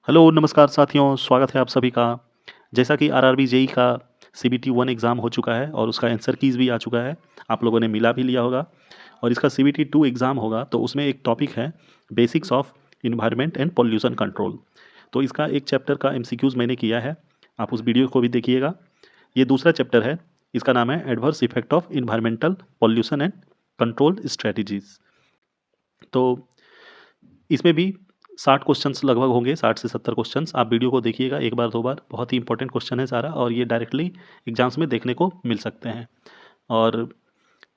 Hello, नमस्कार साथियों, स्वागत है आप सभी का। जैसा कि आरआरबी जेईई का सीबीटी 1 एग्ज़ाम हो चुका है और उसका आंसर कीज़ भी आ चुका है। आप लोगों ने मिला भी लिया होगा और इसका सीबीटी 2 एग्ज़ाम होगा तो उसमें एक टॉपिक है basics of environment and pollution control. तो इसका एक चैप्टर का एमसीक्यूज़ मैंने किया है, आप उस वीडियो को भी देखिएगा। ये दूसरा चैप्टर है, इसका नाम है adverse effect of environmental pollution and control strategies. तो इसमें भी 60 क्वेश्चंस लगभग होंगे, 60 से 70 क्वेश्चंस। आप वीडियो को देखिएगा एक बार, 2 बार, बहुत ही इंपॉर्टेंट क्वेश्चन है सारा और ये डायरेक्टली एग्जाम्स में देखने को मिल सकते हैं। और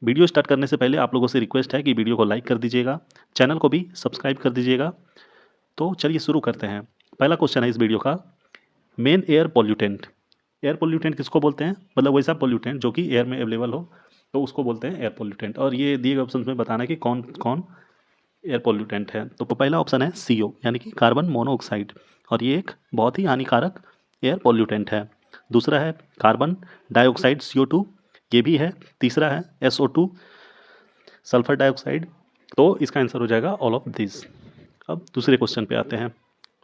वीडियो स्टार्ट करने से पहले आप लोगों से रिक्वेस्ट है कि वीडियो को लाइक कर दीजिएगा, चैनल को भी सब्सक्राइब कर दीजिएगा। तो चलिए शुरू करते हैं। पहला क्वेश्चन है इस वीडियो का, main air pollutant. Air pollutant किसको बोलते हैं? मतलब वैसा पॉल्यूटेंट जो कि एयर में अवेलेबल हो, तो उसको बोलते हैं एयर पॉल्यूटेंट। और ये दिए गए ऑप्शन में बताना है कि कौन कौन एयर पॉल्यूटेंट है। तो पहला ऑप्शन है सीओ यानी कि कार्बन मोनोऑक्साइड, और ये एक बहुत ही हानिकारक एयर पॉल्यूटेंट है। दूसरा है कार्बन डाइऑक्साइड CO2, ये भी है। तीसरा है SO2 सल्फर डाइऑक्साइड। तो इसका आंसर हो जाएगा ऑल ऑफ दिस। अब दूसरे क्वेश्चन पे आते हैं,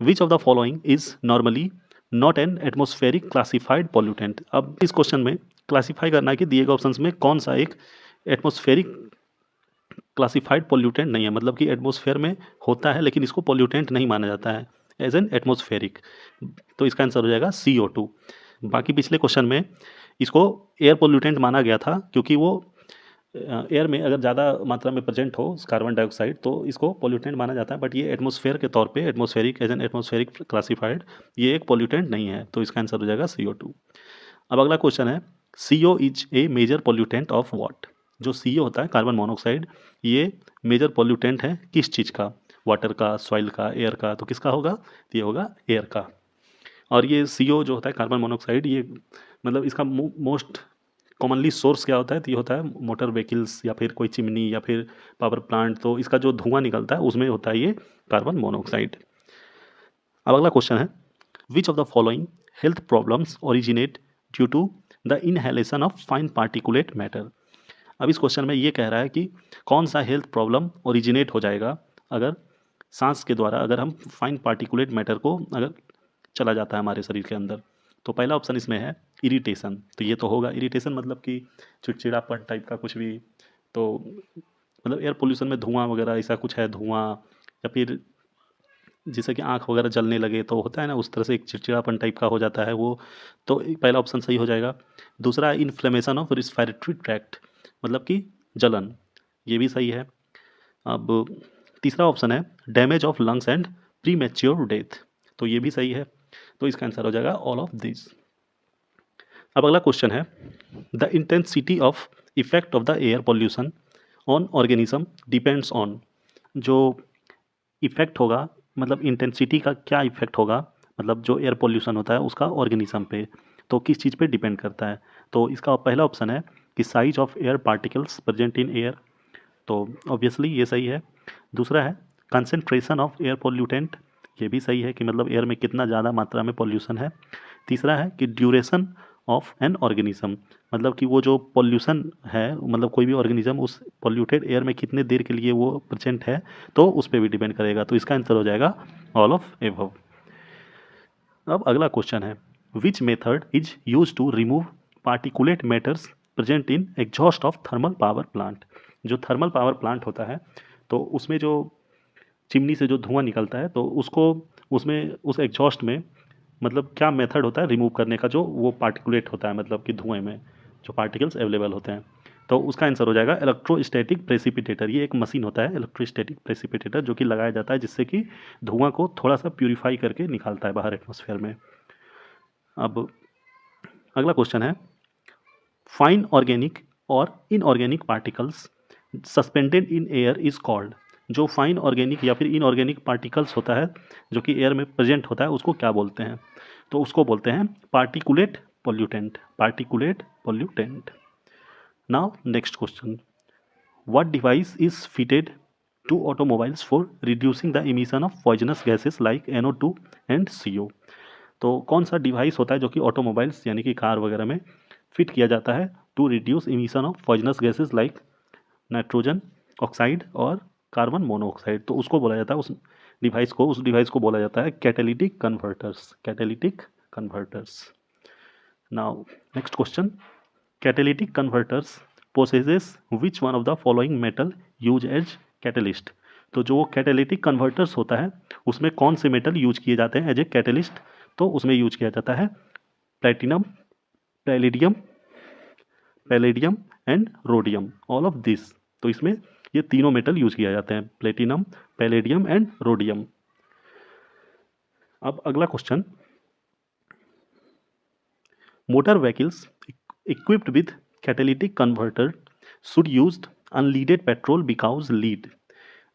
विच of the following is normally not an atmospheric classified pollutant. अब इस क्वेश्चन में क्लासिफाई करना है कि दिए गए ऑप्शंस में कौन सा एक एटमोस्फेरिक क्लासिफाइड पॉल्यूटेंट नहीं है, मतलब कि एटमॉस्फेयर में होता है लेकिन इसको पॉल्यूटेंट नहीं माना जाता है एज एन एटमॉस्फेरिक। तो इसका आंसर हो जाएगा CO2। बाकी पिछले क्वेश्चन में इसको एयर पॉल्यूटेंट माना गया था क्योंकि वो एयर में अगर ज़्यादा मात्रा में प्रेजेंट हो कार्बन डाइऑक्साइड तो इसको पॉल्यूटेंट माना जाता है, बट ये एटमॉस्फेयर के तौर पे atmospheric as an atmospheric classified ये एक पॉल्यूटेंट नहीं है। तो इसका आंसर हो जाएगा CO2। अब अगला क्वेश्चन है, CO is a major pollutant of what. जो CO होता है कार्बन मोनोऑक्साइड, ये मेजर पॉल्यूटेंट है किस चीज़ का? वाटर का, सॉइल का, एयर का। तो किसका होगा? ये होगा एयर का। और ये CO जो होता है कार्बन मोनोऑक्साइड, ये मतलब इसका मोस्ट कॉमनली सोर्स क्या होता है? तो ये होता है मोटर व्हीकल्स या फिर कोई चिमनी या फिर पावर प्लांट। तो इसका जो धुआं निकलता है उसमें होता है ये कार्बन मोनोऑक्साइड। अब अगला क्वेश्चन है, which of the following health problems originate due to the inhalation of fine particulate matter. अब इस क्वेश्चन में ये कह रहा है कि कौन सा हेल्थ प्रॉब्लम ओरिजिनेट हो जाएगा अगर सांस के द्वारा अगर हम फाइन पार्टिकुलेट मैटर को अगर चला जाता है हमारे शरीर के अंदर। तो पहला ऑप्शन इसमें है इरिटेशन। तो ये तो होगा इरिटेशन, मतलब कि चिड़चिड़ापन टाइप का कुछ भी। तो मतलब एयर पोल्यूशन में धुआं वगैरह ऐसा कुछ है, धुआं या फिर जैसे कि आँख वगैरह जलने लगे तो होता है ना, उस तरह से एक चिड़चिड़ापन टाइप का हो जाता है वो। तो पहला ऑप्शन सही हो जाएगा। दूसरा है इन्फ्लेमेशन ऑफ रिस्पायरेटरी ट्रैक्ट, मतलब कि जलन, ये भी सही है। अब तीसरा ऑप्शन है damage of lungs and pre mature death, तो ये भी सही है। तो इसका आंसर हो जाएगा ऑल ऑफ दिस। अब अगला क्वेश्चन है, the intensity of effect of the air pollution on organism depends on. जो इफेक्ट होगा, मतलब इंटेंसिटी का क्या इफेक्ट होगा, मतलब जो एयर पोल्यूशन होता है उसका ऑर्गेनिज्म पे, तो किस चीज़ पे डिपेंड करता है? तो इसका पहला ऑप्शन है कि size of air particles present in air, तो ऑब्वियसली ये सही है। दूसरा है कंसेंट्रेशन ऑफ एयर पोल्यूटेंट, ये भी सही है कि मतलब एयर में कितना ज़्यादा मात्रा में पोल्यूशन है। तीसरा है कि ड्यूरेशन ऑफ एन ऑर्गेनिज्म, मतलब कि वो जो पोल्यूशन है, मतलब कोई भी ऑर्गेनिज्म उस पोल्यूटेड एयर में कितने देर के लिए वो प्रेजेंट है, तो उस पर भी डिपेंड करेगा। तो इसका आंसर हो जाएगा ऑल ऑफ एबव। अब अगला क्वेश्चन है, which method is use to remove particulate matters present in exhaust of thermal power plant. जो थर्मल पावर प्लांट होता है तो उसमें जो चिमनी से जो धुआं निकलता है तो उसको उसमें उस एग्जॉस्ट में मतलब क्या मेथड होता है रिमूव करने का, जो वो पार्टिकुलेट होता है, मतलब कि धुएं में जो पार्टिकल्स अवेलेबल होते हैं। तो उसका आंसर हो जाएगा इलेक्ट्रोस्टैटिक प्रेसिपिटेटर। ये एक मशीन होता है इलेक्ट्रोस्टैटिक प्रेसिपिटेटर जो कि लगाया जाता है जिससे कि धुआं को थोड़ा सा प्यूरिफाई करके निकालता है बाहर एटमॉस्फेयर में। अब अगला क्वेश्चन है, फाइन ऑर्गेनिक और inorganic particles suspended in air is called. जो फाइन ऑर्गेनिक या फिर इनऑर्गेनिक पार्टिकल्स होता है जो कि एयर में प्रेजेंट होता है उसको क्या बोलते हैं? तो उसको बोलते हैं particulate pollutant, particulate pollutant. Now next question, what device is fitted to automobiles for reducing the emission of poisonous gases like NO2 and CO। तो कौन सा डिवाइस होता है जो कि ऑटोमोबाइल्स यानी कि कार वगैरह में फिट किया जाता है to reduce emission of poisonous gases like nitrogen oxide और कार्बन मोनोऑक्साइड? तो उसको बोला जाता है उस डिवाइस को, उस डिवाइस को बोला जाता है catalytic converters, catalytic converters. Now next question, catalytic converters possesses which one of the following metal use as catalyst. तो जो कैटालिटिक कन्वर्टर्स होता है उसमें कौन से मेटल यूज किए जाते हैं एज ए कैटलिस्ट, तो उसमें यूज किया जाता है platinum, palladium, palladium and rhodium, all of this. तो इसमें ये तीनों मेटल यूज किया जाते हैं, प्लेटिनम, पैलेडियम एंड रोडियम। अब अगला question, motor vehicles equipped with catalytic converter should use unleaded petrol because lead।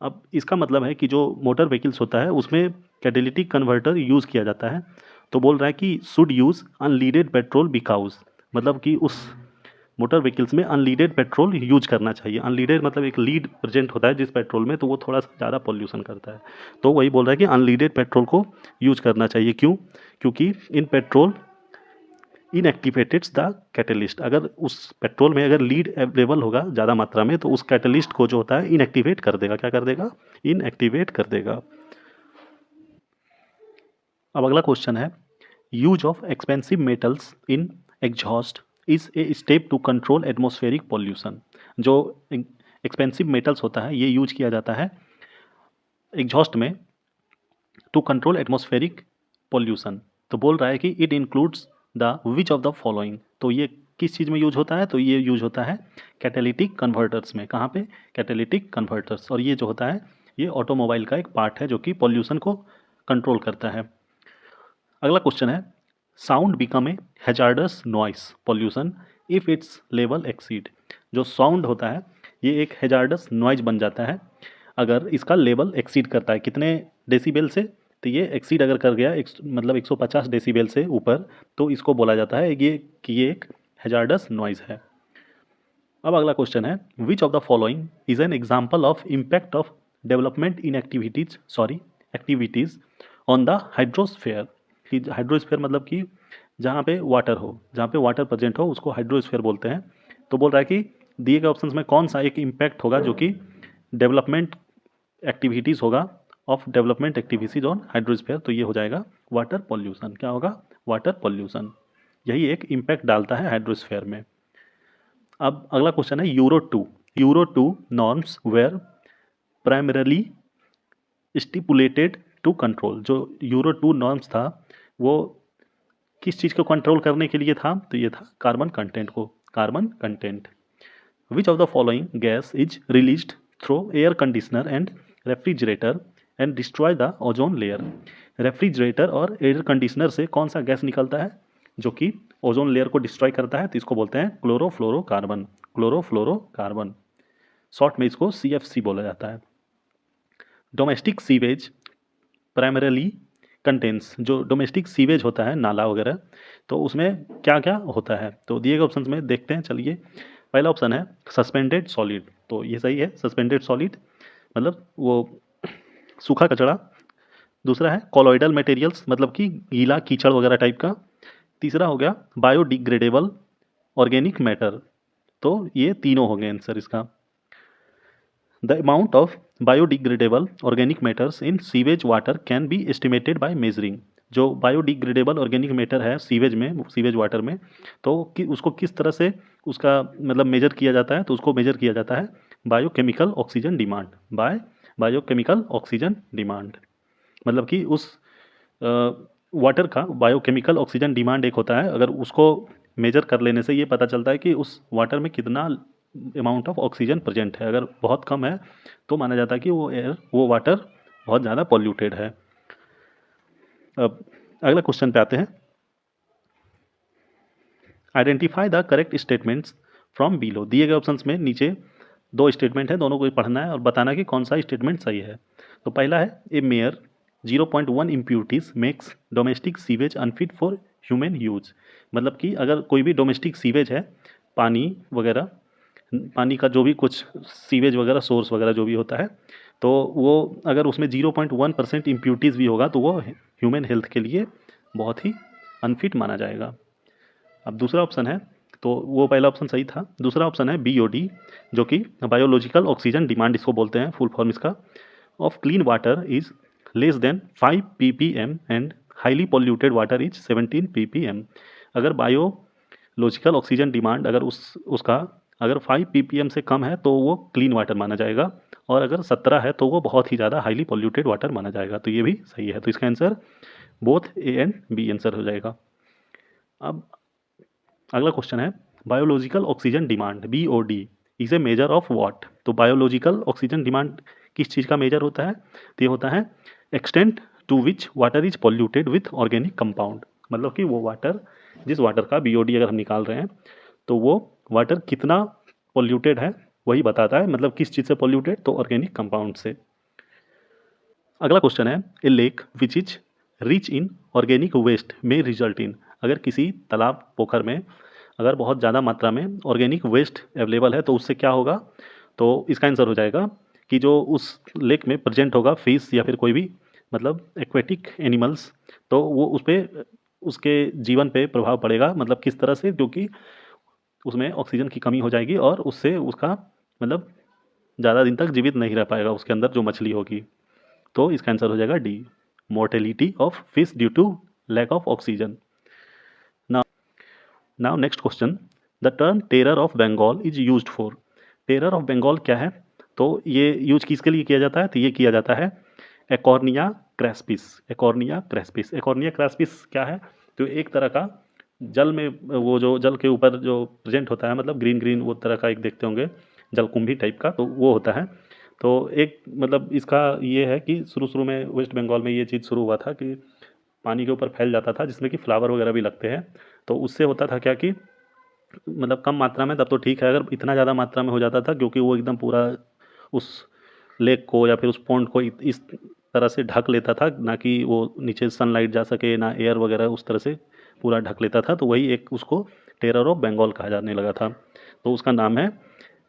अब इसका मतलब है कि जो मोटर व्हीकल्स होता है उसमें कैटालिटिक कन्वर्टर यूज़ किया जाता है। तो बोल रहा है कि should use unleaded petrol because, मतलब कि उस मोटर व्हीकल्स में अनलीडेड पेट्रोल यूज करना चाहिए। अनलीडेड मतलब एक लीड प्रेजेंट होता है जिस पेट्रोल में, तो वो थोड़ा सा ज़्यादा पॉल्यूशन करता है। तो वही बोल रहा है कि अनलीडेड पेट्रोल को यूज करना चाहिए। क्यों? क्योंकि इन पेट्रोल इनएक्टिवेटेड्स द कैटलिस्ट, अगर उस पेट्रोल में अगर लीड अवेलेबल होगा ज़्यादा मात्रा में तो उस कैटलिस्ट को जो होता है इनएक्टिवेट कर देगा। क्या कर देगा? इनएक्टिवेट कर देगा। अब अगला क्वेश्चन है, use of expensive metals in exhaust is a step to control atmospheric pollution. जो एक्सपेंसिव मेटल्स होता है ये यूज किया जाता है एग्जॉस्ट में टू कंट्रोल एटमॉस्फेरिक पॉल्यूशन। तो बोल रहा है कि it includes the which of the following. तो ये किस चीज़ में यूज होता है? तो ये यूज होता है कैटालिटिक कन्वर्टर्स में। कहाँ पे? Catalytic converters. और ये जो होता है ये ऑटोमोबाइल का एक पार्ट है जो कि पॉल्यूशन को कंट्रोल करता है। अगला क्वेश्चन है, sound become a hazards noise pollution if it's level exceed. जो साउंड होता है ये एक हैजार्डस नॉइज बन जाता है अगर इसका लेवल एक्सीड करता है। कितने डेसिबल से? तो ये एक्सीड अगर कर गया मतलब 150 डेसिबल से ऊपर, तो इसको बोला जाता है ये एक हैजार्डस नॉइज है। अब अगला क्वेश्चन है, which of the following is an example of impact of development in activities on the hydrosphere. कि हाइड्रोस्फेयर मतलब कि जहाँ पे वाटर हो, जहाँ पे वाटर प्रेजेंट हो उसको हाइड्रोस्फेयर बोलते हैं। तो बोल रहा है कि दिए गए ऑप्शंस में कौन सा एक इम्पैक्ट होगा जो कि डेवलपमेंट एक्टिविटीज़ होगा of development activities on hydrosphere. तो ये हो जाएगा वाटर पॉल्यूशन। क्या होगा? Water pollution. यही एक इम्पैक्ट डालता है हाइड्रोस्फेयर में। अब अगला क्वेश्चन है, Euro two norms were primarily stipulated to control. जो यूरो 2 नॉर्म्स था वो किस चीज़ को कंट्रोल करने के लिए था? तो ये था कार्बन कंटेंट को, carbon content. Which of the following gas is released through air conditioner and refrigerator and destroy the ozone layer. Refrigerator और एयर कंडीशनर से कौन सा गैस निकलता है जो कि ओजोन लेयर को डिस्ट्रॉय करता है? तो इसको बोलते हैं क्लोरोफ्लोरोकार्बन, क्लोरोफ्लोरोकार्बन। शॉर्ट में इसको CFC बोला जाता है। डोमेस्टिक सीवेज प्राइमरली कंटेंस, जो डोमेस्टिक सीवेज होता है नाला वगैरह, तो उसमें क्या क्या होता है? तो दिए गए ऑप्शन में देखते हैं। चलिए, पहला ऑप्शन है सस्पेंडेड सॉलिड। तो ये सही है, सस्पेंडेड सॉलिड मतलब वो सूखा कचरा। दूसरा है कॉलोइडल मटेरियल्स, मतलब कि गीला कीचड़ वगैरह टाइप का। तीसरा हो गया बायोडिग्रेडेबल ऑर्गेनिक मैटर। तो ये तीनों हो गए आंसर इसका। The amount of biodegradable organic matters in sewage water can be estimated by measuring. जो बायोडिग्रेडेबल ऑर्गेनिक मैटर है सीवेज में, सीवेज वाटर में, तो उसको किस तरह से उसका मतलब मेजर किया जाता है? तो उसको मेजर किया जाता है biochemical oxygen demand, biochemical oxygen demand. मतलब कि उस वाटर का बायोकेमिकल ऑक्सीजन डिमांड एक होता है, अगर उसको मेजर कर लेने से ये पता चलता है कि उस वाटर में कितना अमाउंट ऑफ ऑक्सीजन प्रेजेंट है। अगर बहुत कम है तो माना जाता है कि वो वाटर बहुत ज़्यादा पॉल्यूटेड है। अब अगला क्वेश्चन पे आते हैं, identify the correct statements from below. दिए गए ऑप्शंस में नीचे 2 स्टेटमेंट है, दोनों को पढ़ना है और बताना कि कौन सा स्टेटमेंट सही है। तो पहला है, a mere 0.1 impurities makes domestic sewage unfit for human use. मतलब कि अगर कोई भी डोमेस्टिक सीवेज है, पानी वगैरह, पानी का जो भी कुछ सीवेज वगैरह सोर्स वगैरह जो भी होता है, तो वो अगर उसमें 0.1% इम्प्यूरिटीज़ भी होगा तो वो ह्यूमन हेल्थ के लिए बहुत ही अनफिट माना जाएगा। अब दूसरा ऑप्शन है, तो वो पहला ऑप्शन सही था। दूसरा ऑप्शन है BOD, जो कि बायोलॉजिकल ऑक्सीजन डिमांड इसको बोलते हैं, फुल फॉर्म इसका, of clean water is less than 5 ppm and highly polluted water is 17 ppm। अगर बायोलॉजिकल ऑक्सीजन डिमांड अगर उसका अगर 5 ppm से कम है तो वो क्लीन वाटर माना जाएगा, और अगर 17 है तो वो बहुत ही ज़्यादा हाईली पॉल्यूटेड वाटर माना जाएगा। तो ये भी सही है, तो इसका answer both A and B answer हो जाएगा। अब अगला क्वेश्चन है, biological oxygen demand BOD is a measure of what. तो बायोलॉजिकल ऑक्सीजन डिमांड किस चीज़ का मेजर होता है? तो ये होता है extent to which water is polluted with organic compound. मतलब कि वो वाटर, जिस वाटर का BOD अगर हम निकाल रहे हैं तो वो वाटर कितना पॉल्यूटेड है वही बताता है। मतलब किस चीज़ से पॉल्यूटेड? तो ऑर्गेनिक कंपाउंड से। अगला क्वेश्चन है, a lake which is rich in organic waste may result in. अगर किसी तालाब पोखर में अगर बहुत ज़्यादा मात्रा में ऑर्गेनिक वेस्ट अवेलेबल है तो उससे क्या होगा? तो इसका आंसर हो जाएगा कि जो उस लेक में प्रेजेंट होगा फिश या फिर कोई भी मतलब एक्वेटिक एनिमल्स, तो वो उस पर उसके जीवन पे प्रभाव पड़ेगा। मतलब किस तरह से? क्योंकि उसमें ऑक्सीजन की कमी हो जाएगी और उससे उसका मतलब ज़्यादा दिन तक जीवित नहीं रह पाएगा उसके अंदर जो मछली होगी। तो इसका आंसर हो जाएगा D, mortality of fish due to lack of oxygen. Now next question, the term terror of Bengal is used for. Terror of Bengal क्या है? तो ये यूज किसके लिए किया जाता है? तो ये किया जाता है एकॉर्निया क्रैस्पिस। एकॉर्निया क्रैस्पिस, एकॉर्निया क्रैस्पिस क्या है? तो एक तरह का जल में, वो जो जल के ऊपर जो प्रेजेंट होता है, मतलब ग्रीन ग्रीन वो तरह का एक देखते होंगे जलकुंभी टाइप का, तो वो होता है। तो एक मतलब इसका ये है कि शुरू शुरू में वेस्ट बंगाल में ये चीज़ शुरू हुआ था कि पानी के ऊपर फैल जाता था जिसमें कि फ्लावर वगैरह भी लगते हैं। तो उससे होता था क्या कि मतलब कम मात्रा में तब तो ठीक है, अगर इतना ज़्यादा मात्रा में हो जाता था क्योंकि वो एकदम पूरा उस लेक को या फिर उस पॉन्ड को इस तरह से ढक लेता था ना कि वो नीचे सनलाइट जा सके ना एयर वगैरह, उस तरह से पूरा ढक लेता था। तो वही एक उसको टेरर ऑफ बंगाल कहा जाने लगा था। तो उसका नाम है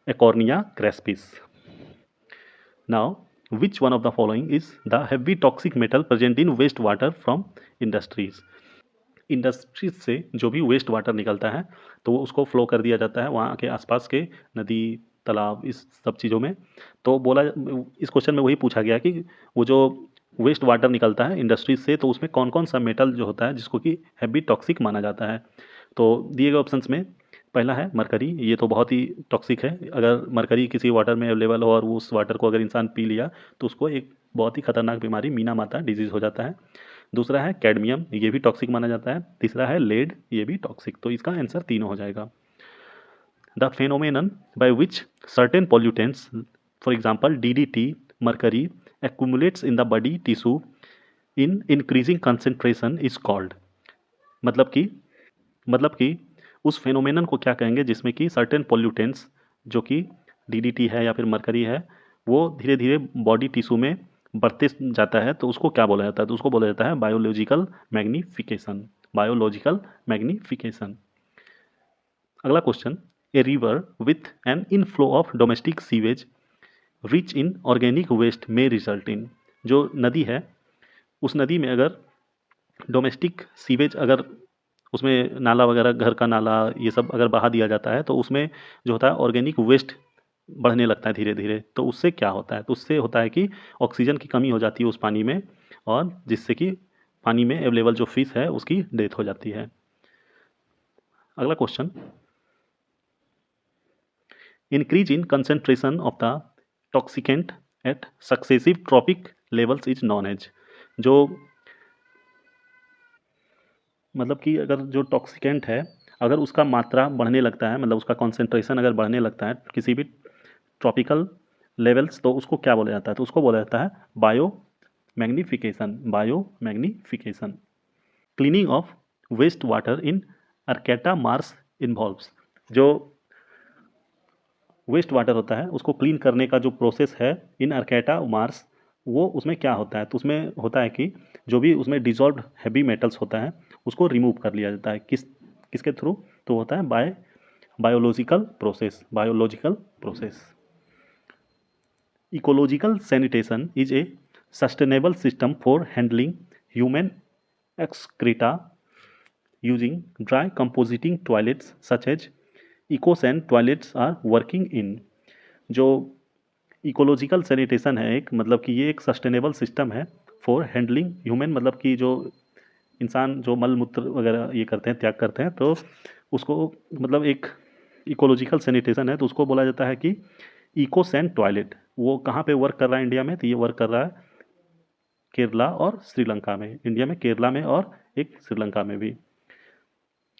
Eichhornia crassipes. Now which one of the following is the heavy toxic metal present in waste water from industries. Industries से जो भी वेस्ट वाटर निकलता है तो वो उसको फ्लो कर दिया जाता है वहाँ के आसपास के नदी तालाब इस सब चीज़ों में। तो बोला इस क्वेश्चन में वही पूछा गया कि वो जो वेस्ट वाटर निकलता है इंडस्ट्रीज से तो उसमें कौन कौन सा मेटल जो होता है जिसको कि हैवी टॉक्सिक माना जाता है। तो दिए गए ऑप्शंस में पहला है मरकरी। ये तो बहुत ही टॉक्सिक है। अगर मरकरी किसी वाटर में अवेलेबल हो और वो उस वाटर को अगर इंसान पी लिया तो उसको एक बहुत ही खतरनाक बीमारी मीना माता डिजीज़ हो जाता है। दूसरा है कैडमियम, ये भी टॉक्सिक माना जाता है। तीसरा है लेड, ये भी टॉक्सिक। तो इसका आंसर तीनों हो जाएगा। The phenomenon by which certain pollutants for example DDT mercury accumulates in the body tissue in increasing concentration is called. मतलब कि मतलब कि उस फेनोमेनन को क्या कहेंगे जिसमें कि सर्टेन पॉल्यूटेंट्स जो कि DDT है या फिर मरकरी है वो धीरे धीरे बॉडी टिश्यू में बढ़ते जाता है, तो उसको क्या बोला जाता है? तो उसको बोला जाता है बायोलॉजिकल मैग्नीफिकेशन। Biological magnification. अगला question, a river with an inflow of domestic sewage rich in organic waste may result in. जो नदी है उस नदी में अगर डोमेस्टिक सीवेज अगर उसमें नाला वगैरह घर का नाला ये सब अगर बहा दिया जाता है तो उसमें जो होता है ऑर्गेनिक वेस्ट बढ़ने लगता है धीरे धीरे। तो उससे क्या होता है? तो उससे होता है कि ऑक्सीजन की कमी हो जाती है उस पानी में, और जिससे कि पानी में अवेलेबल जो फिश है उसकी डेथ हो जाती है। अगला question, increase in concentration of the toxicant at successive trophic levels is known as. जो मतलब कि अगर जो टॉक्सिकेंट है अगर उसका मात्रा बढ़ने लगता है, मतलब उसका कॉन्सेंट्रेशन अगर बढ़ने लगता है किसी भी ट्रॉपिकल लेवल्स, तो उसको क्या बोला जाता है? तो उसको बोला जाता है bio magnification. Bio magnification. Cleaning of waste water in Arcata marsh involves. जो वेस्ट वाटर होता है उसको क्लीन करने का जो प्रोसेस है इन अर्केटा मार्स, वो उसमें क्या होता है? तो उसमें होता है कि जो भी उसमें डिजॉल्व हैवी मेटल्स होता है उसको रिमूव कर लिया जाता है। किसके थ्रू? तो होता है biological process. Biological process. Ecological sanitation is a sustainable system for handling human excreta using dry compositing toilets such as EcoSan toilets are working in। जो इकोलॉजिकल सैनिटेशन है एक, मतलब कि ये एक सस्टेनेबल सिस्टम है फॉर हैंडलिंग ह्यूमन, मतलब कि जो इंसान जो मल मूत्र वगैरह ये करते हैं, त्याग करते हैं, तो उसको मतलब एक इकोलॉजिकल सैनिटेशन है, तो उसको बोला जाता है कि इको सैंड टॉयलेट। वो कहाँ पे वर्क कर रहा है इंडिया में, तो ये वर्क कर रहा है केरला और श्रीलंका में। इंडिया में केरला में और एक श्रीलंका में भी।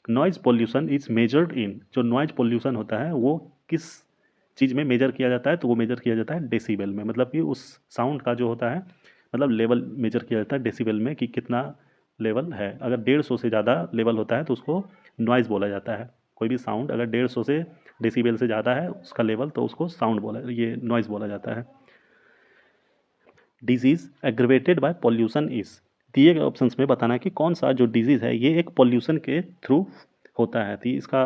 Noise pollution is measured in, जो नॉइज पोल्यूशन होता है वो किस चीज़ में मेजर किया जाता है, तो वो मेजर किया जाता है डेसिबल में। मतलब कि उस साउंड का जो होता है, मतलब लेवल मेजर किया जाता है डेसिबल में कि कितना लेवल है। अगर 150 से ज़्यादा लेवल होता है तो उसको नॉइज़ बोला जाता है। कोई भी साउंड अगर 150 से डेसिबल से ज़्यादा है उसका लेवल, तो उसको साउंड बोला, ये नॉइज़ बोला जाता है। Disease aggravated by pollution is, दिए गए ऑप्शंस में बताना है कि कौन सा जो डिजीज़ है ये एक पॉल्यूशन के थ्रू होता है। तो इसका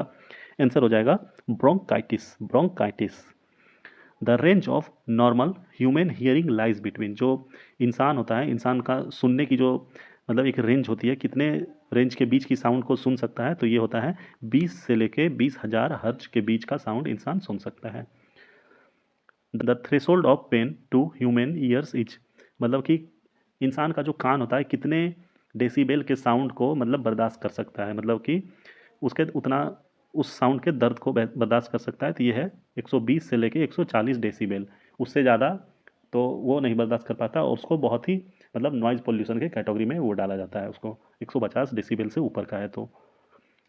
आंसर हो जाएगा bronchitis. Bronchitis. The range of normal human hearing lies between, जो इंसान होता है, इंसान का सुनने की जो मतलब एक रेंज होती है, कितने रेंज के बीच की साउंड को सुन सकता है, तो ये होता है 20 से लेके 20,000 हर्ट्ज के बीच का साउंड इंसान सुन सकता है। The threshold of pain to human ears is, मतलब कि इंसान का जो कान होता है कितने डेसिबल के साउंड को मतलब बर्दाश्त कर सकता है, मतलब कि उसके उतना उस साउंड के दर्द को बर्दाश्त कर सकता है। तो ये है 120 से लेके 140 डेसिबल। उससे ज़्यादा तो वो नहीं बर्दाश्त कर पाता, और उसको बहुत ही मतलब नॉइज़ पोल्यूशन के कैटेगरी में वो डाला जाता है उसको, 150 डेसिबल से ऊपर का है तो।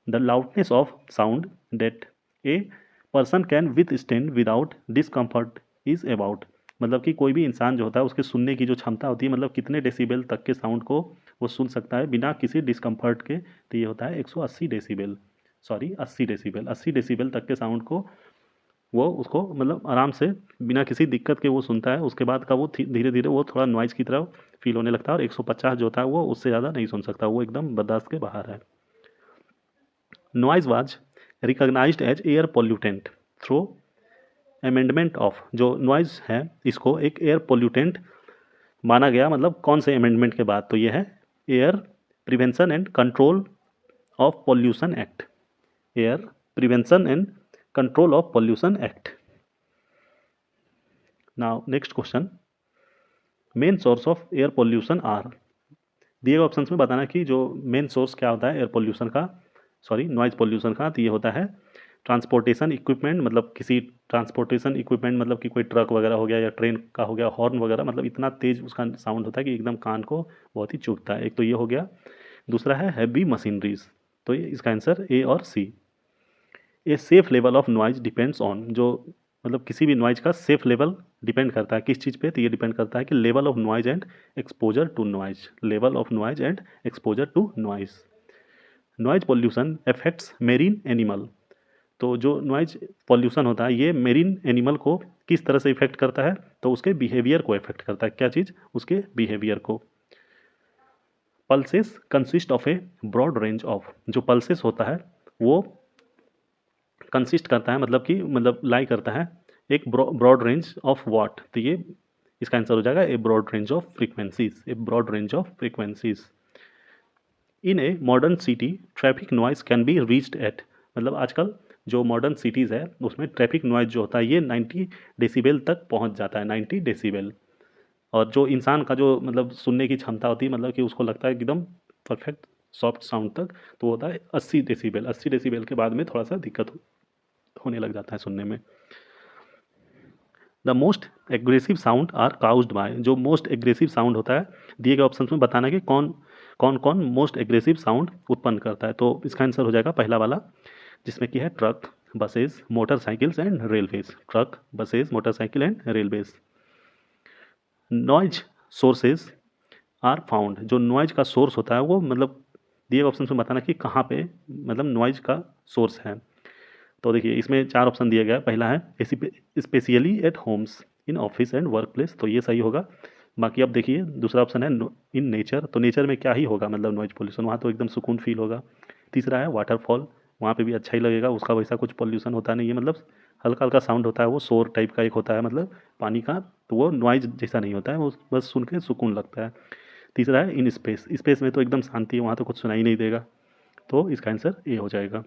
The loudness of sound that a person can with stand without discomfort is about, मतलब कि कोई भी इंसान जो होता है उसके सुनने की जो क्षमता होती है, मतलब कितने डेसिबल तक के साउंड को वो सुन सकता है बिना किसी डिस्कम्फर्ट के, तो ये होता है 180 डेसिबल, सॉरी 80 डेसिबल। 80 डेसिबल तक के साउंड को वो उसको मतलब आराम से बिना किसी दिक्कत के वो सुनता है। उसके बाद का वो धीरे धीरे वो थोड़ा नॉइज़ की तरह फील होने लगता है, और 150 जो होता है वो उससे ज़्यादा नहीं सुन सकता, वो एकदम बर्दाश्त के बाहर है। Noise was recognized as air pollutant through amendment of, जो नॉइज़ है इसको एक एयर पोल्यूटेंट माना गया, मतलब कौन से अमेंडमेंट के बाद, तो ये है air prevention and control of pollution act. Air prevention and control of pollution act. Now next question, main source of air pollution are, दिए गए ऑप्शंस में बताना कि जो मेन सोर्स क्या होता है एयर पॉल्यूशन का, सॉरी नॉइज़ पॉल्यूशन का, तो ये होता है ट्रांसपोर्टेशन इक्विपमेंट, मतलब किसी ट्रांसपोर्टेशन इक्विपमेंट, मतलब कि कोई ट्रक वगैरह हो गया या ट्रेन का हो गया, हॉर्न वगैरह, मतलब इतना तेज़ उसका साउंड होता है कि एकदम कान को बहुत ही चुभता है। एक तो ये हो गया। दूसरा है हैवी मशीनरीज, तो ये इसका आंसर ए और C. A safe level of noise depends on, जो मतलब किसी भी नॉइज का सेफ लेवल डिपेंड करता है किस चीज़ पे, तो ये डिपेंड करता है कि level of noise and exposure to noise, level of noise and exposure to noise. Noise pollution affects marine animal, तो जो नॉइज पॉल्यूशन होता है ये मेरीन एनिमल को किस तरह से इफेक्ट करता है, तो उसके बिहेवियर को इफेक्ट करता है। क्या चीज़? उसके बिहेवियर को। Pulses consist of a broad range of, जो पल्सेस होता है वो कंसिस्ट करता है, मतलब कि मतलब लाई करता है एक ब्रॉड रेंज ऑफ वॉट, तो ये इसका आंसर हो जाएगा a broad range of frequencies. A broad range of frequencies. In a modern city traffic noise can be reached at, मतलब आजकल जो मॉडर्न सिटीज़ है उसमें ट्रैफिक नॉइज जो होता है ये 90 डेसिबल तक पहुंच जाता है, 90 डेसिबल। और जो इंसान का जो मतलब सुनने की क्षमता होती है, मतलब कि उसको लगता है एकदम परफेक्ट सॉफ्ट साउंड तक, तो होता है 80 डेसिबल। 80 डेसिबल के बाद में थोड़ा सा दिक्कत होने लग जाता है सुनने में। The most aggressive sound are caused by, जो मोस्ट एग्रेसिव साउंड होता है, दिए गए ऑप्शन में बताना कि कौन कौन कौन मोस्ट एग्रेसिव साउंड उत्पन्न करता है, तो इसका आंसर हो जाएगा पहला वाला, जिसमें कि है truck, buses, motorcycles and railways. Truck, buses, motorcycle and railways. Noise sources are found, जो नॉइज का सोर्स होता है वो मतलब दिए गए ऑप्शन में बताना कि कहाँ पे मतलब नॉइज का सोर्स है। तो देखिए इसमें 4 ऑप्शन दिया गया है। पहला है specially eight Holmes, in office and work place, तो ये सही होगा। बाकी अब देखिए दूसरा ऑप्शन है इन नेचर, तो नेचर में क्या ही होगा मतलब नॉइज पोल्यूशन, वहाँ तो एकदम सुकून फील होगा। तीसरा है वाटरफॉल, वहाँ पे भी अच्छा ही लगेगा, उसका वैसा कुछ पोल्यूशन होता नहीं है, मतलब हल्का हल्का साउंड होता है, वो शोर टाइप का एक होता है मतलब पानी का, तो वो नॉइज जैसा नहीं होता है, वो बस सुन के सुकून लगता है। तीसरा है इन स्पेस, स्पेस में तो एकदम शांति है, वहाँ तो कुछ सुनाई नहीं देगा, तो इसका आंसर ए हो जाएगा।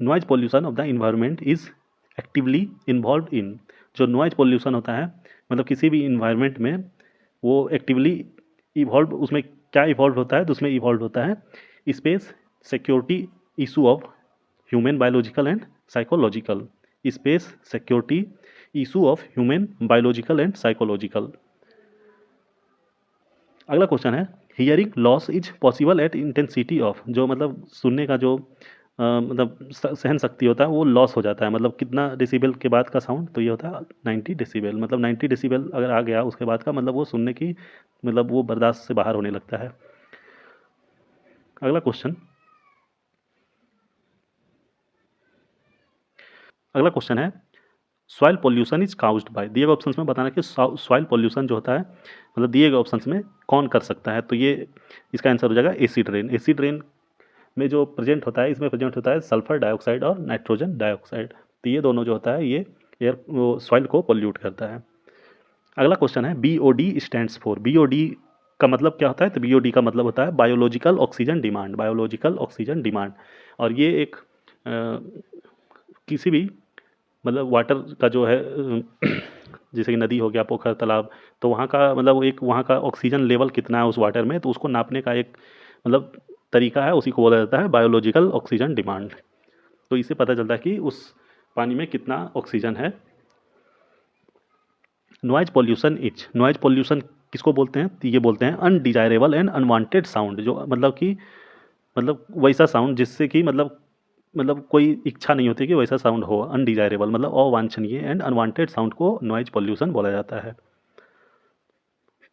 Noise pollution of the environment is actively involve in, जो नॉइज पोल्यूशन होता है मतलब किसी भी इन्वायरमेंट में वो एक्टिवली इवॉल्व, उसमें क्या इवॉल्व होता है? तो उसमें इवॉल्व होता है space security issue of human biological and psychological, space security issue of human biological and psychological. अगला क्वेश्चन है hearing loss is possible at intensity of, जो मतलब सुनने का जो मतलब सहन शक्ति होता है वो लॉस हो जाता है, मतलब कितना डेसिबल के बाद का साउंड? तो ये होता है 90 डेसिबल, मतलब 90 डेसिबल अगर आ गया उसके बाद का, मतलब वो सुनने की मतलब वो बर्दाश्त से बाहर होने लगता है। अगला क्वेश्चन, अगला क्वेश्चन है soil pollution is caused bye, दिए गए ऑप्शंस में बताना कि सॉइल पोल्यूशन जो होता है मतलब दिए गए ऑप्शंस में कौन कर सकता है? तो ये इसका आंसर हो जाएगा एसिड रेन। एसिड रेन में जो प्रेजेंट होता है, इसमें प्रेजेंट होता है सल्फर डाइऑक्साइड और नाइट्रोजन डाइऑक्साइड, तो ये दोनों जो होता है ये एयर वो सॉइल को पोल्यूट करता है। अगला क्वेश्चन है BOD स्टैंड्स फॉर, BOD का मतलब क्या होता है? तो BOD का मतलब होता है biological oxygen demand, biological oxygen demand. और ये एक किसी भी मतलब वाटर का जो है जैसे कि नदी हो गया, पोखर, तालाब, तो वहाँ का मतलब एक वहाँ का ऑक्सीजन लेवल कितना है उस वाटर में, तो उसको नापने का एक मतलब तरीका है, उसी को बोला जाता है बायोलॉजिकल ऑक्सीजन डिमांड। तो इससे पता चलता है कि उस पानी में कितना ऑक्सीजन है। Noise pollution is, noise pollution किसको बोलते हैं? तो ये बोलते हैं अनडिजायरेबल एंड अनवांटेड साउंड, जो मतलब कि मतलब वैसा साउंड जिससे कि मतलब कोई इच्छा नहीं होती कि वैसा साउंड हो, अनडिजायरेबल मतलब अवांछनीय, एंड अनवांटेड साउंड को नॉइज पॉल्यूशन बोला जाता है।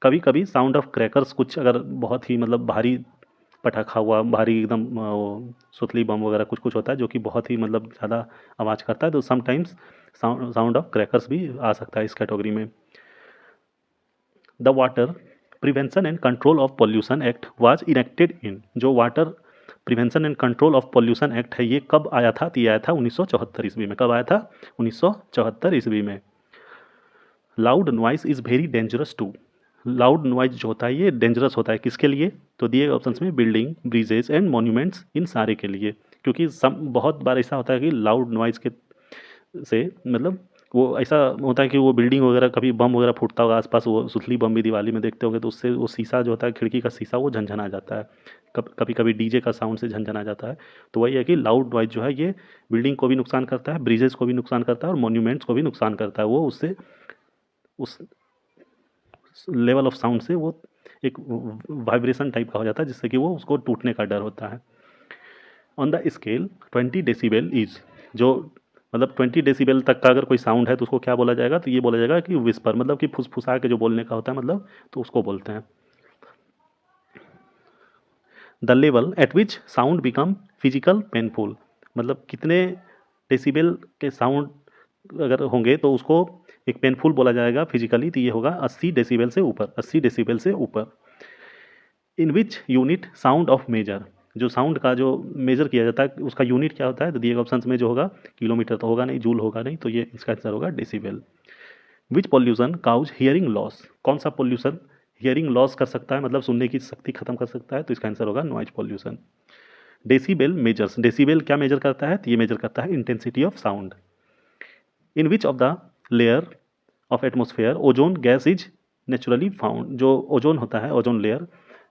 कभी कभी साउंड ऑफ क्रैकर्स, कुछ अगर बहुत ही मतलब भारी पटाखा हुआ, भारी एकदम वो सुतली बम वगैरह कुछ कुछ होता है जो कि बहुत ही मतलब ज़्यादा आवाज़ करता है, तो समटाइम्स साउंड ऑफ क्रैकर्स भी आ सकता है इस कैटेगरी में। The water prevention and control of pollution act was enacted in, जो water prevention and control of pollution act है ये कब आया था? तो ये आया था 1974 ईस्वी में। कब आया था? 1974 ईस्वी में। Loud noise is very dangerous to, loud noise जो होता है ये डेंजरस होता है किसके लिए? तो दिए गए ऑप्शंस में बिल्डिंग, ब्रिजेस एंड मॉन्यूमेंट्स, इन सारे के लिए। क्योंकि सम बहुत बार ऐसा होता है कि लाउड नॉइज के से मतलब वो ऐसा होता है कि वो बिल्डिंग वगैरह कभी बम वगैरह फूटता होगा आसपास, वो सुतली बम भी दिवाली में देखते होंगे, तो उससे वो शीशा जो होता है, खिड़की का शीशा, वो झनझना जाता है। कभी कभी डीजे का साउंड से झनझना जाता है। तो वही है कि लाउड नॉइज जो है ये बिल्डिंग को भी नुकसान करता है, ब्रिजेस को भी नुकसान करता है और मॉन्यूमेंट्स को भी नुकसान करता है। वो उससे उस लेवल ऑफ साउंड से वो एक वाइब्रेशन टाइप का हो जाता है जिससे कि वो उसको टूटने का डर होता है। On the scale 20 decibel is, जो मतलब 20 डेसिबल तक का अगर कोई साउंड है तो उसको क्या बोला जाएगा? तो ये बोला जाएगा कि विस्पर, मतलब कि फुसफुसा के जो बोलने का होता है मतलब, तो उसको बोलते हैं। The level eight which sound become physical painful, मतलब कितने डेसिबल के साउंड अगर होंगे तो उसको एक पेनफुल बोला जाएगा फिजिकली, तो ये होगा 80 डेसिबल से ऊपर, 80 डेसिबल से ऊपर। In which unit sound of measure, जो साउंड का जो मेजर किया जाता है उसका यूनिट क्या होता है? तो दिए गए ऑप्शंस में जो होगा किलोमीटर तो होगा नहीं, जूल होगा नहीं, तो ये इसका आंसर होगा डेसिबल। विच पॉल्यूशन काउज हियरिंग लॉस, कौन सा पॉल्यूशन हियरिंग लॉस कर सकता है, मतलब सुनने की शक्ति खत्म कर सकता है? तो इसका आंसर होगा noise pollution. Decibel measures, decibel क्या मेजर करता है? तो ये मेजर करता है intensity of sound. In which of the layer of atmosphere ozone gas is naturally found, जो ओजोन होता है, ओजोन लेयर,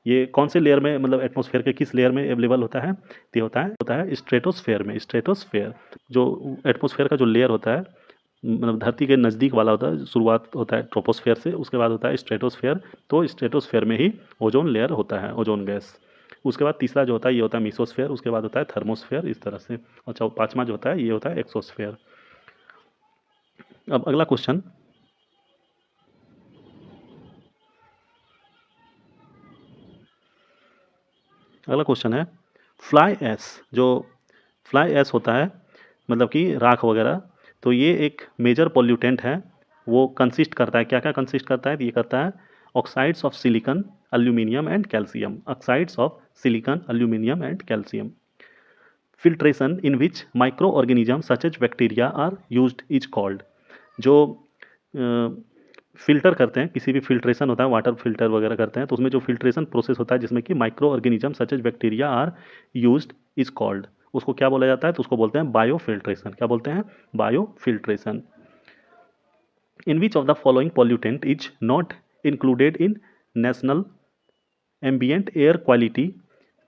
ये कौन से लेयर में मतलब एटमोसफेयर के किस लेयर में अवेलेबल होता है? तो ये होता है स्ट्रेटोस्फेयर में। स्ट्रेटोस्फेयर जो एटमोसफेयर का जो लेयर होता है मतलब धरती के नज़दीक वाला होता है, शुरुआत होता है ट्रोपोस्फेयर से, उसके बाद होता है स्ट्रेटोस्फेयर, तो स्ट्रेटोस्फेयर में ही ओजोन लेयर होता है, ओजोन गैस। उसके बाद तीसरा जो होता है ये होता है मीसोस्फेयर, उसके बाद होता है थर्मोस्फेयर, इस तरह से। और पाँचवा जो होता है ये होता है एक्सोस्फेयर। अब अगला क्वेश्चन, अगला क्वेश्चन है फ्लाई ऐश, जो फ्लाई ऐश होता है मतलब कि राख वगैरह, तो ये एक मेजर पोल्यूटेंट है। वो कंसिस्ट करता है, क्या क्या कंसिस्ट करता है? तो ये करता है oxides of silicon, aluminium and calcium, oxides of silicon, aluminium and calcium. Filtration in which micro organism such as bacteria are used is called, जो फिल्टर करते हैं, किसी भी फिल्ट्रेशन होता है, वाटर फिल्टर वगैरह करते हैं, तो उसमें जो फिल्ट्रेशन प्रोसेस होता है जिसमें कि micro organism such as bacteria are used is called, उसको क्या बोला जाता है? तो उसको बोलते हैं बायो फिल्ट्रेशन। क्या बोलते हैं? Bio filtration. In which of the following pollutant is not included in national ambient air quality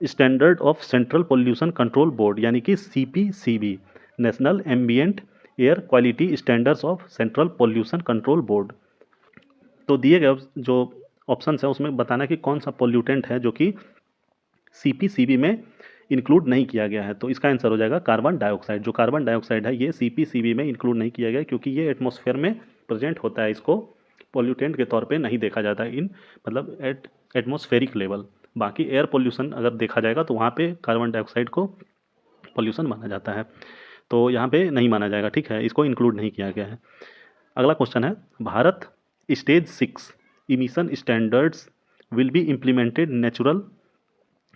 standard of central pollution control board, यानी कि CPCB, national ambient air quality standards of central pollution control board. तो दिए गए जो option है उसमें बताना कि कौन सा पोल्यूटेंट है जो कि CPCB में इंक्लूड नहीं किया गया है। तो इसका आंसर हो जाएगा कार्बन डाइऑक्साइड। जो कार्बन डाइऑक्साइड है ये CPCB में इंक्लूड नहीं किया गया क्योंकि ये एटमॉस्फेयर में प्रेजेंट होता है, इसको पोल्यूटेंट के तौर पे नहीं देखा जाता इन मतलब एट एटमॉस्फेरिक लेवल। बाकी एयर पोल्यूशन अगर देखा जाएगा तो वहाँ पे कार्बन डाइऑक्साइड को पोल्यूशन माना जाता है, तो यहाँ पे नहीं माना जाएगा, ठीक है, इसको इंक्लूड नहीं किया गया है। अगला क्वेश्चन है, Bharat stage 6 emission standards will be implemented natural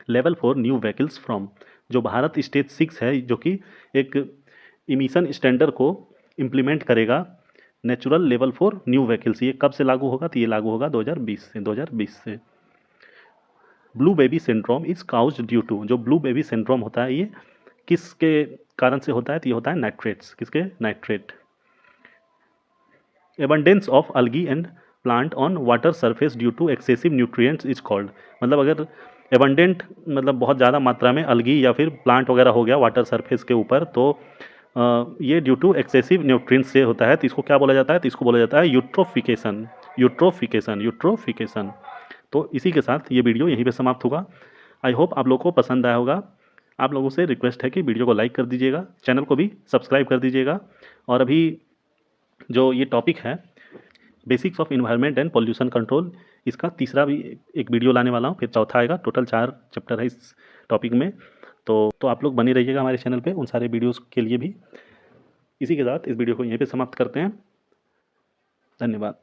level for new vehicles from. जो भारत स्टेज 6 है जो कि एक इमिशन स्टैंडर्ड को इम्प्लीमेंट करेगा natural level for new vehicles, ये कब से लागू होगा? तो ये लागू होगा 2020 से। Blue baby syndrome is caused due to, जो ब्लू बेबी सिंड्रोम होता है ये किसके कारण से होता है? तो ये होता है नाइट्रेट्स, किसके? Nitrate. Abundance of algae and plant on water surface due to excessive nutrients is called. मतलब अगर एबंडेंट मतलब बहुत ज़्यादा मात्रा में अलगी या फिर प्लांट वगैरह हो गया वाटर सरफेस के ऊपर, तो ये ड्यू टू एक्सेसिव न्यूट्रिएंट्स से होता है, तो इसको क्या बोला जाता है? तो इसको बोला जाता है यूट्रोफिकेशन, यूट्रोफिकेशन, यूट्रोफिकेशन। तो इसी के साथ ये वीडियो यहीं पे समाप्त होगा। आई होप आप लोगों को पसंद आया होगा। आप लोगों से रिक्वेस्ट है कि वीडियो को लाइक कर दीजिएगा, चैनल को भी सब्सक्राइब कर दीजिएगा। और अभी जो ये टॉपिक है basics of environment and pollution control, इसका तीसरा भी एक वीडियो लाने वाला हूँ, फिर चौथा आएगा। टोटल 4 चैप्टर है इस टॉपिक में। तो आप लोग बने रहिएगा हमारे चैनल पे उन सारे वीडियोस के लिए भी। इसी के साथ इस वीडियो को यहीं पे समाप्त करते हैं। धन्यवाद।